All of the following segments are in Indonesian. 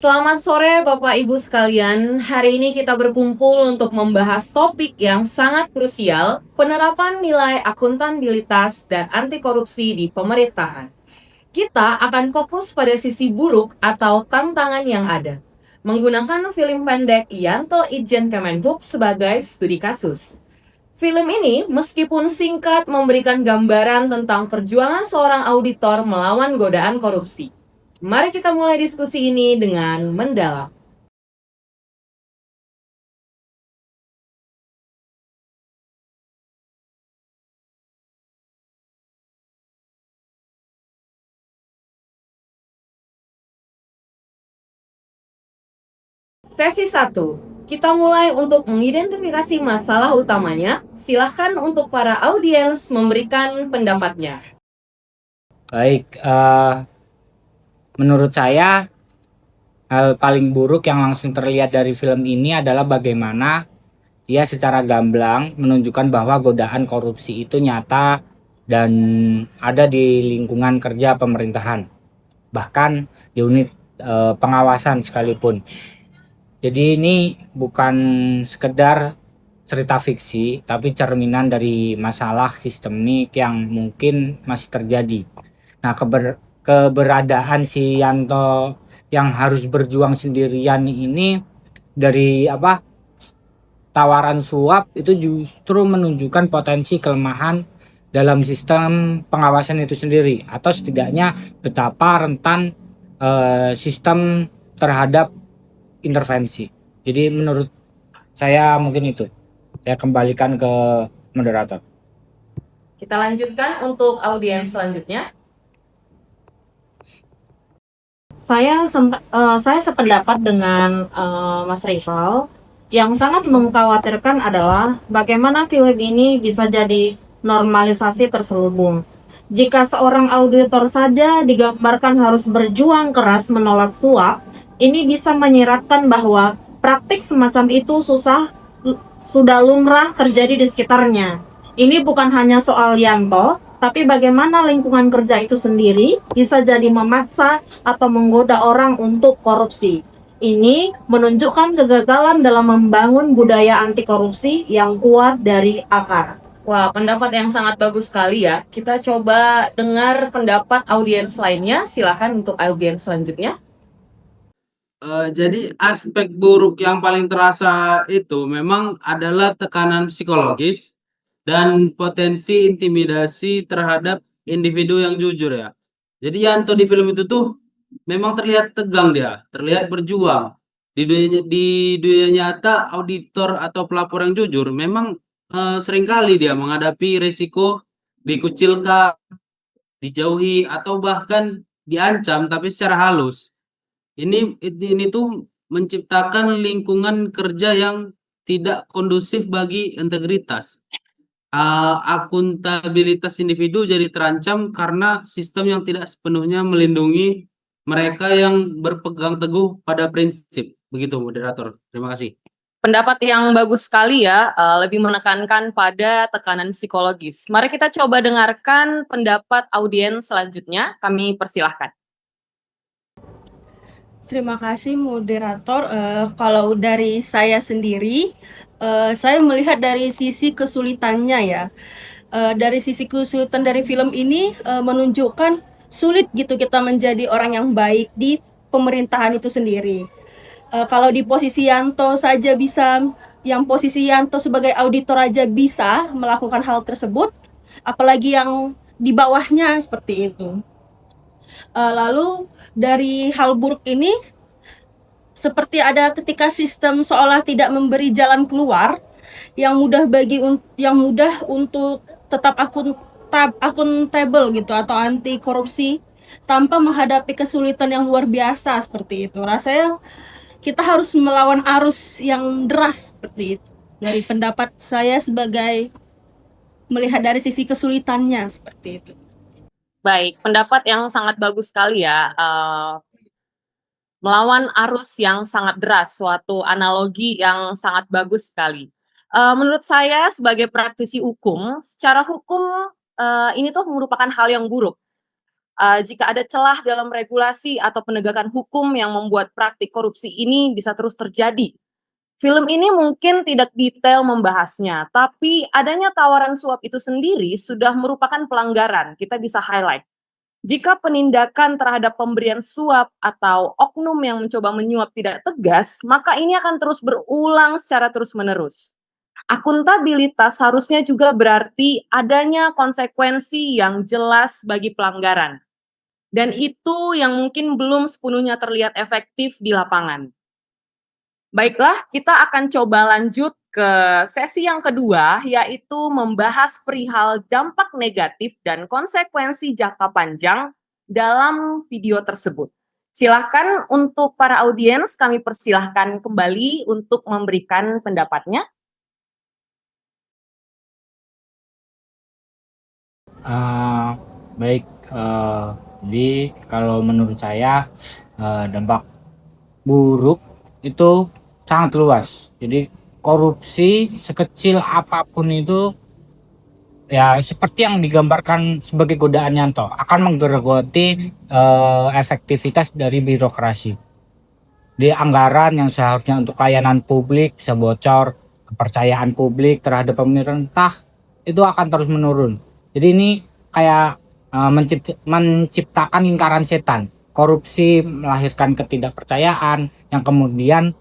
Selamat sore Bapak Ibu sekalian. Hari ini kita berkumpul untuk membahas topik yang sangat krusial, penerapan nilai akuntabilitas dan anti korupsi di pemerintahan. Kita akan fokus pada sisi buruk atau tantangan yang ada. Menggunakan film pendek Yanto Ijen Kemenhub sebagai studi kasus. Film ini meskipun singkat memberikan gambaran tentang perjuangan seorang auditor melawan godaan korupsi. Mari kita mulai diskusi ini dengan mendalam. Sesi 1. Kita mulai untuk mengidentifikasi masalah utamanya. Silahkan untuk para audiens memberikan pendapatnya. Baik, menurut saya hal paling buruk yang langsung terlihat dari film ini adalah bagaimana ia secara gamblang menunjukkan bahwa godaan korupsi itu nyata dan ada di lingkungan kerja pemerintahan, bahkan di unit pengawasan sekalipun. Jadi ini bukan sekedar cerita fiksi, tapi cerminan dari masalah sistemik yang mungkin masih terjadi. Nah, keberadaan si Yanto yang harus berjuang sendirian ini dari tawaran suap itu justru menunjukkan potensi kelemahan dalam sistem pengawasan itu sendiri, atau setidaknya betapa rentan sistem terhadap intervensi. Jadi menurut saya mungkin itu. Saya kembalikan ke moderator. Kita lanjutkan untuk audiens selanjutnya. Saya sependapat dengan Mas Rival. Yang sangat mengkhawatirkan adalah bagaimana film ini bisa jadi normalisasi terselubung. Jika seorang auditor saja digambarkan harus berjuang keras menolak suap, ini bisa menyiratkan bahwa praktik semacam itu sudah lumrah terjadi di sekitarnya. Ini bukan hanya soal Yanto, tapi bagaimana lingkungan kerja itu sendiri bisa jadi memaksa atau menggoda orang untuk korupsi. Ini menunjukkan kegagalan dalam membangun budaya anti korupsi yang kuat dari akar. Wah, pendapat yang sangat bagus sekali ya. Kita coba dengar pendapat audiens lainnya. Silakan untuk audiens selanjutnya. Jadi aspek buruk yang paling terasa itu memang adalah tekanan psikologis dan potensi intimidasi terhadap individu yang jujur ya. Jadi Yanto di film itu tuh memang terlihat tegang dia, terlihat berjuang. Di dunia nyata auditor atau pelapor yang jujur memang seringkali dia menghadapi risiko dikucilkan, dijauhi atau bahkan diancam tapi secara halus. Ini tuh menciptakan lingkungan kerja yang tidak kondusif bagi integritas. Akuntabilitas individu jadi terancam karena sistem yang tidak sepenuhnya melindungi mereka yang berpegang teguh pada prinsip. Begitu, moderator. Terima kasih. Pendapat yang bagus sekali ya, lebih menekankan pada tekanan psikologis. Mari kita coba dengarkan pendapat audiens selanjutnya. Kami persilahkan. Terima kasih moderator. Kalau dari saya sendiri, saya melihat dari sisi kesulitannya ya. Dari sisi kesulitan dari film ini menunjukkan sulit gitu kita menjadi orang yang baik di pemerintahan itu sendiri. Kalau di posisi Yanto saja bisa, yang posisi Yanto sebagai auditor aja bisa melakukan hal tersebut, apalagi yang di bawahnya seperti itu. Lalu dari hal buruk ini seperti ada ketika sistem seolah tidak memberi jalan keluar yang mudah untuk tetap akuntabel gitu atau anti korupsi tanpa menghadapi kesulitan yang luar biasa seperti itu. Rasanya kita harus melawan arus yang deras seperti itu. Dari pendapat saya sebagai melihat dari sisi kesulitannya seperti itu. Baik, pendapat yang sangat bagus sekali ya. Melawan arus yang sangat deras, suatu analogi yang sangat bagus sekali. Menurut saya sebagai praktisi hukum, secara hukum ini tuh merupakan hal yang buruk. jika ada celah dalam regulasi atau penegakan hukum yang membuat praktik korupsi ini bisa terus terjadi. Film ini mungkin tidak detail membahasnya, tapi adanya tawaran suap itu sendiri sudah merupakan pelanggaran. Kita bisa highlight. Jika penindakan terhadap pemberian suap atau oknum yang mencoba menyuap tidak tegas, maka ini akan terus berulang secara terus-menerus. Akuntabilitas harusnya juga berarti adanya konsekuensi yang jelas bagi pelanggaran. Dan itu yang mungkin belum sepenuhnya terlihat efektif di lapangan. Baiklah, kita akan coba lanjut ke sesi yang kedua, yaitu membahas perihal dampak negatif dan konsekuensi jangka panjang dalam video tersebut. Silahkan untuk para audiens, kami persilahkan kembali untuk memberikan pendapatnya. Baik, jadi kalau menurut saya dampak buruk itu sangat luas. Jadi korupsi sekecil apapun itu ya seperti yang digambarkan sebagai godaan Yanto akan menggerogoti efektivitas dari birokrasi. Di anggaran yang seharusnya untuk layanan publik bisa bocor, kepercayaan publik terhadap pemerintah itu akan terus menurun. Jadi ini kayak menciptakan lingkaran setan. Korupsi melahirkan ketidakpercayaan yang kemudian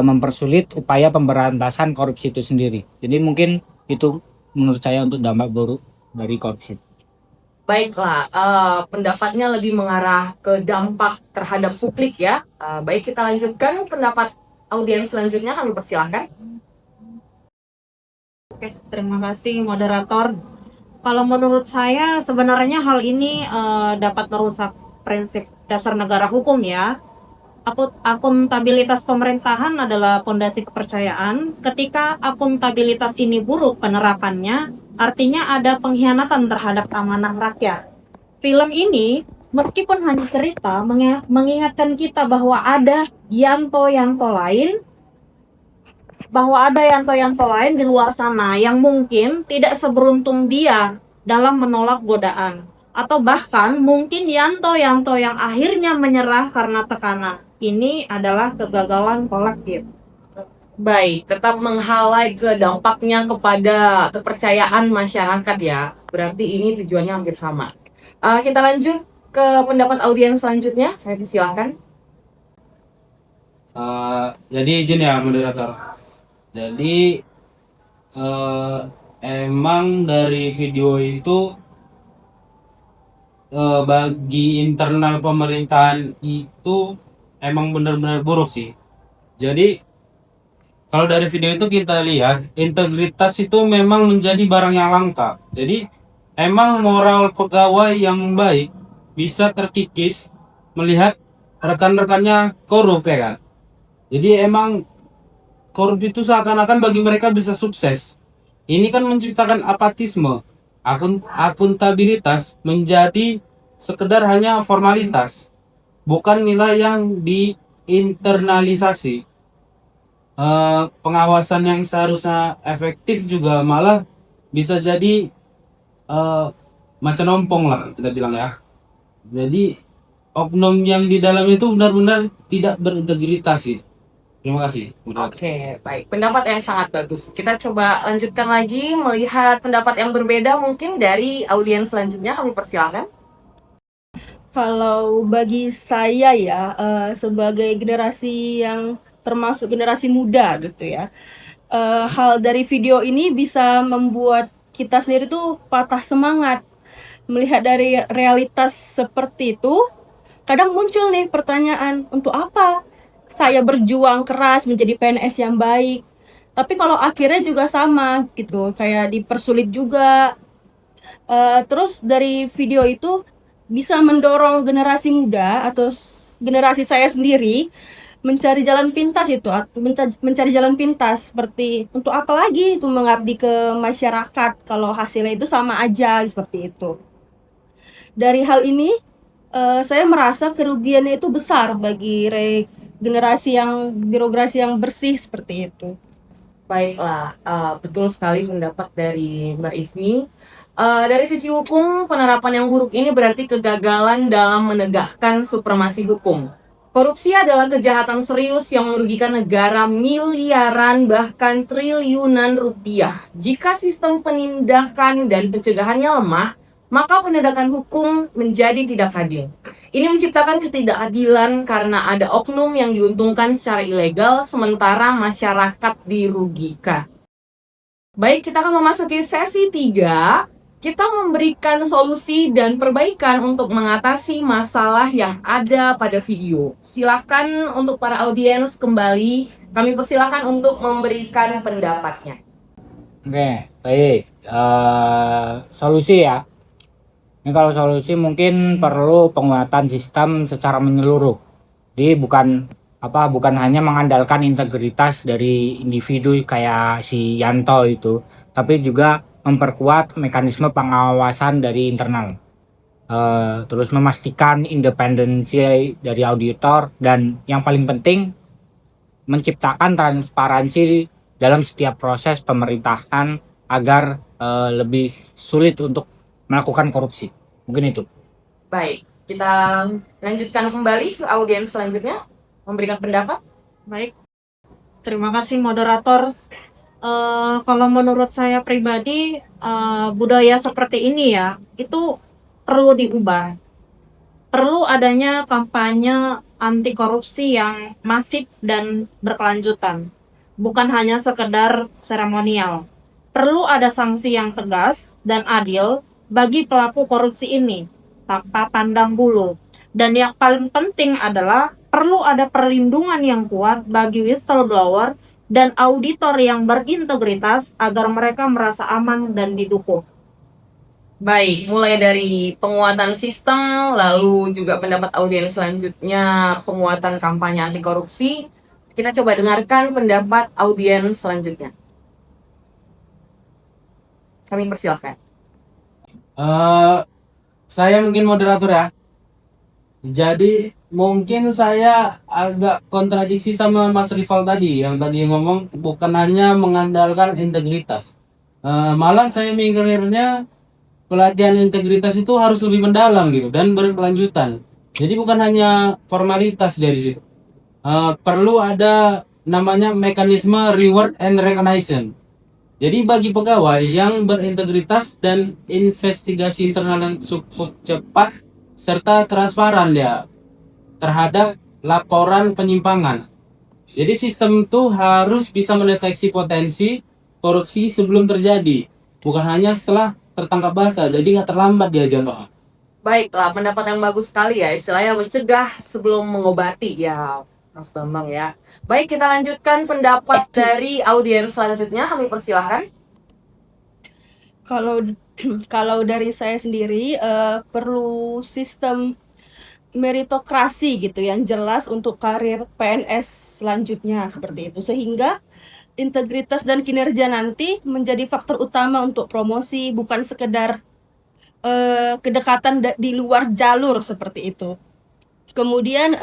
mempersulit upaya pemberantasan korupsi itu sendiri. Jadi mungkin itu menurut saya untuk dampak buruk dari korupsi. Baiklah, pendapatnya lebih mengarah ke dampak terhadap publik ya. Baik, kita lanjutkan pendapat audiens selanjutnya, kami persilahkan. Oke, terima kasih moderator. Kalau menurut saya sebenarnya hal ini dapat merusak prinsip dasar negara hukum ya. Akuntabilitas pemerintahan adalah fondasi kepercayaan. Ketika akuntabilitas ini buruk penerapannya, artinya ada pengkhianatan terhadap amanah rakyat. Film ini meskipun hanya cerita mengingatkan kita bahwa ada Yanto-Yanto lain di luar sana yang mungkin tidak seberuntung dia dalam menolak godaan. Atau bahkan mungkin Yanto-Yanto yang akhirnya menyerah karena tekanan. Ini adalah kegagalan kolektif. Baik, tetap meng-highlight ke dampaknya kepada kepercayaan masyarakat ya. Berarti ini tujuannya hampir sama. Kita lanjut ke pendapat audiens selanjutnya, saya persilahkan. Jadi izin ya moderator. Jadi emang dari video itu bagi internal pemerintahan itu emang benar-benar buruk sih. Jadi kalau dari video itu kita lihat integritas itu memang menjadi barang yang langka. Jadi emang moral pegawai yang baik bisa terkikis melihat rekan-rekannya korup ya kan. Jadi emang korup itu seakan-akan bagi mereka bisa sukses. Ini kan menciptakan apatisme. Akuntabilitas menjadi sekedar hanya formalitas, bukan nilai yang diinternalisasi. Pengawasan yang seharusnya efektif juga malah bisa jadi macan ompong lah kita bilang ya. Jadi oknum yang di dalam itu benar-benar tidak berintegritas sih. Terima kasih. Oke, baik. Pendapat yang sangat bagus. Kita coba lanjutkan lagi melihat pendapat yang berbeda mungkin dari audiens selanjutnya, kami persilakan. Kalau bagi saya ya, sebagai generasi yang termasuk generasi muda gitu ya, hal dari video ini bisa membuat kita sendiri tuh patah semangat. Melihat dari realitas seperti itu, kadang muncul nih pertanyaan, untuk apa saya berjuang keras menjadi PNS yang baik? Tapi kalau akhirnya juga sama gitu, kayak dipersulit juga. Terus dari video itu bisa mendorong generasi muda atau generasi saya sendiri mencari jalan pintas itu, mencari jalan pintas seperti untuk apa lagi itu mengabdi ke masyarakat kalau hasilnya itu sama aja seperti itu. Dari hal ini saya merasa kerugiannya itu besar bagi generasi yang birokrasi yang bersih seperti itu. Baiklah, betul sekali pendapat dari Mbak Ismi. Dari sisi hukum, penerapan yang buruk ini berarti kegagalan dalam menegakkan supremasi hukum. Korupsi adalah kejahatan serius yang merugikan negara miliaran bahkan triliunan rupiah. Jika sistem penindakan dan pencegahannya lemah, maka penegakan hukum menjadi tidak adil. Ini menciptakan ketidakadilan karena ada oknum yang diuntungkan secara ilegal sementara masyarakat dirugikan. Baik, kita akan memasuki sesi 3. Kita memberikan solusi dan perbaikan untuk mengatasi masalah yang ada pada video. Silakan untuk para audiens kembali, kami persilakan untuk memberikan pendapatnya. Oke, baik. Solusi ya. Ini kalau solusi mungkin perlu penguatan sistem secara menyeluruh. Jadi bukan hanya mengandalkan integritas dari individu kayak si Yanto itu, tapi juga memperkuat mekanisme pengawasan dari internal. Terus memastikan independensi dari auditor dan yang paling penting menciptakan transparansi dalam setiap proses pemerintahan agar lebih sulit untuk melakukan korupsi. Mungkin itu. Baik, kita lanjutkan kembali ke audiens selanjutnya, memberikan pendapat. Baik, terima kasih moderator. Kalau menurut saya pribadi, budaya seperti ini ya, itu perlu diubah. Perlu adanya kampanye anti korupsi yang masif dan berkelanjutan, bukan hanya sekedar seremonial. Perlu ada sanksi yang tegas dan adil bagi pelaku korupsi ini, tanpa pandang bulu. Dan yang paling penting adalah perlu ada perlindungan yang kuat bagi whistleblower dan auditor yang berintegritas agar mereka merasa aman dan didukung. Baik, mulai dari penguatan sistem, lalu juga pendapat audiens selanjutnya penguatan kampanye anti korupsi. Kita coba dengarkan pendapat audiens selanjutnya. Kami persilahkan. Saya mungkin moderator ya. Jadi mungkin saya agak kontradiksi sama Mas Rival tadi yang ngomong bukan hanya mengandalkan integritas. Malah saya mikirnya pelatihan integritas itu harus lebih mendalam gitu dan berkelanjutan. Jadi bukan hanya formalitas dari situ. Perlu ada namanya mekanisme reward and recognition. Jadi bagi pegawai yang berintegritas dan investigasi internal yang cukup cepat serta transparan ya terhadap laporan penyimpangan. Jadi sistem itu harus bisa mendeteksi potensi korupsi sebelum terjadi, bukan hanya setelah tertangkap basah. Jadi nggak terlambat dia Jono. Baiklah, pendapat yang bagus sekali ya, istilahnya mencegah sebelum mengobati ya, Mas Bambang ya. Baik, kita lanjutkan pendapat dari audiens selanjutnya, kami persilahkan. Kalau dari saya sendiri perlu sistem meritokrasi gitu yang jelas untuk karir PNS selanjutnya seperti itu, sehingga integritas dan kinerja nanti menjadi faktor utama untuk promosi, bukan sekedar kedekatan di luar jalur seperti itu. Kemudian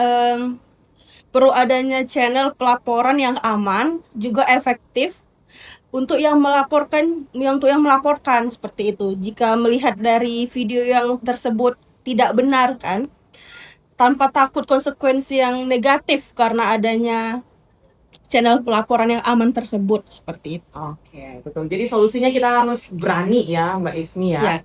perlu adanya channel pelaporan yang aman juga efektif untuk yang melaporkan seperti itu. Jika melihat dari video yang tersebut tidak benar kan, tanpa takut konsekuensi yang negatif karena adanya channel pelaporan yang aman tersebut seperti itu. Oke, betul. Jadi solusinya kita harus berani ya, Mbak Ismi ya. Ya.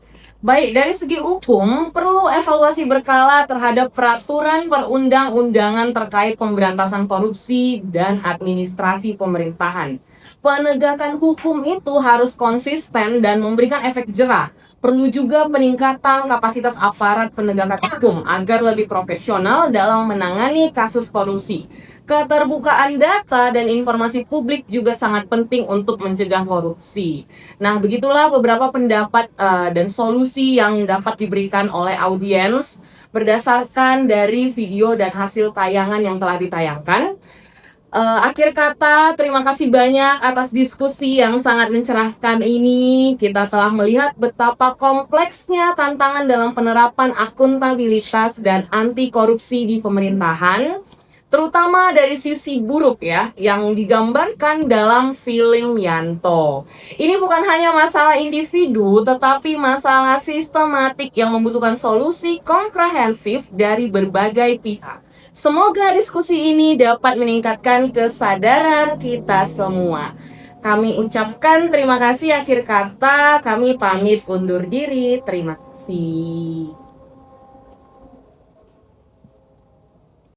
Baik, dari segi hukum, perlu evaluasi berkala terhadap peraturan perundang-undangan terkait pemberantasan korupsi dan administrasi pemerintahan. Penegakan hukum itu harus konsisten dan memberikan efek jera. Perlu juga peningkatan kapasitas aparat penegakan hukum agar lebih profesional dalam menangani kasus korupsi. Keterbukaan data dan informasi publik juga sangat penting untuk mencegah korupsi. Nah, begitulah beberapa pendapat dan solusi yang dapat diberikan oleh audiens berdasarkan dari video dan hasil tayangan yang telah ditayangkan. Akhir kata, terima kasih banyak atas diskusi yang sangat mencerahkan ini. Kita telah melihat betapa kompleksnya tantangan dalam penerapan akuntabilitas dan anti korupsi di pemerintahan. terutama dari sisi buruk ya, yang digambarkan dalam film Yanto. Ini bukan hanya masalah individu, tetapi masalah sistematik yang membutuhkan solusi komprehensif dari berbagai pihak. Semoga diskusi ini dapat meningkatkan kesadaran kita semua. Kami ucapkan terima kasih akhir kata, kami pamit undur diri, terima kasih.